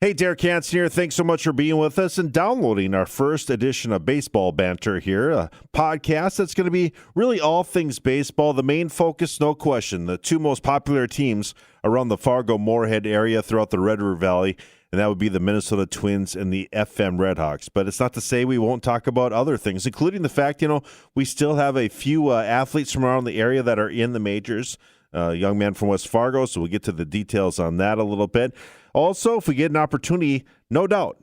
Hey, Derek Hanson here. Thanks so much for being with us and downloading our first edition of Baseball Banter here, a podcast that's going to be really all things baseball. The main focus, no question, the two most popular teams around the Fargo-Moorhead area throughout the Red River Valley, and that would be the Minnesota Twins and the FM Redhawks. But it's not to say we won't talk about other things, including the fact, we still have a few athletes from around the area that are in the majors. Young man from West Fargo, so we'll get to the details on that a little bit. Also, if we get an opportunity, no doubt,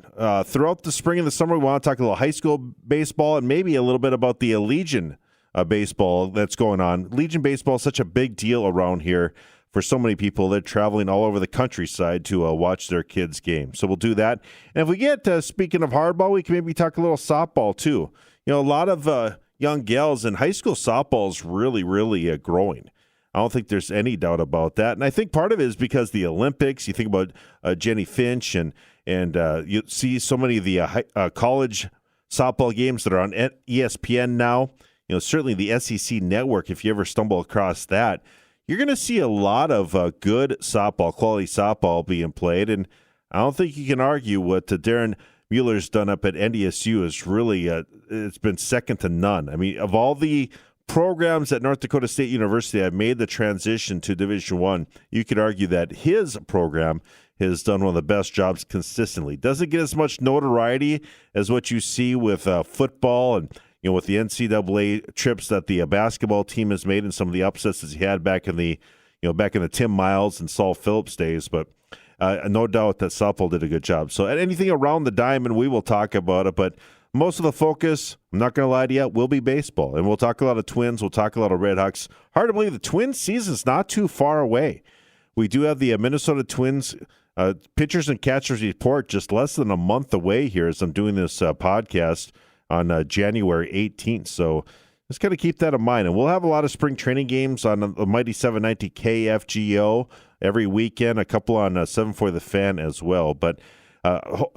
throughout the spring and the summer, we want to talk a little high school baseball and maybe a little bit about the Legion baseball that's going on. Legion baseball is such a big deal around here for so many people. They're traveling all over the countryside to watch their kids' game. So we'll do that. And if we get, speaking of hardball, we can maybe talk a little softball too. A lot of young gals in high school softball is really, really growing. I don't think there's any doubt about that. And I think part of it is because the Olympics, you think about Jenny Finch, and you see so many of the college softball games that are on ESPN now. Certainly the SEC network, if you ever stumble across that, you're going to see a lot of good softball, quality softball being played. And I don't think you can argue what Darren Mueller's done up at NDSU is really, it's been second to none. I mean, of all the programs at North Dakota State University have made the transition to Division I, you could argue that his program has done one of the best jobs consistently. Doesn't get as much notoriety as what you see with football and with the NCAA trips that the basketball team has made and some of the upsets that he had back in the Tim Miles and Saul Phillips days. But no doubt that softball did a good job. So anything around the diamond, we will talk about it. But most of the focus, I'm not going to lie to you, will be baseball. And we'll talk a lot of Twins. We'll talk a lot of Redhawks. Hard to believe the Twins season's not too far away. We do have the Minnesota Twins pitchers and catchers report just less than a month away here as I'm doing this podcast on January 18th. So just got to keep that in mind. And we'll have a lot of spring training games on the mighty 790 KFGO every weekend, a couple on 740 The Fan as well. But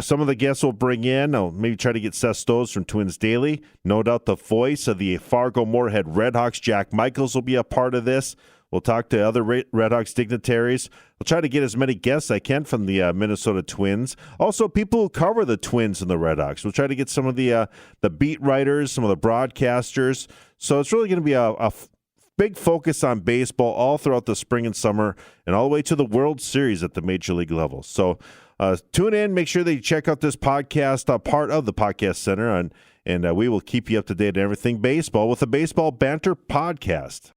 some of the guests we'll bring in, I'll maybe try to get Seth Stoves from Twins Daily. No doubt the voice of the Fargo-Moorhead Redhawks, Jack Michaels, will be a part of this. We'll talk to other Redhawks dignitaries. We'll try to get as many guests I can from the Minnesota Twins. Also, people who cover the Twins and the Redhawks. We'll try to get some of the beat writers, some of the broadcasters. So it's really going to be a big focus on baseball all throughout the spring and summer and all the way to the World Series at the Major League level. So tune in. Make sure that you check out this podcast, part of the Podcast Center, and we will keep you up to date on everything baseball with the Baseball Banter Podcast.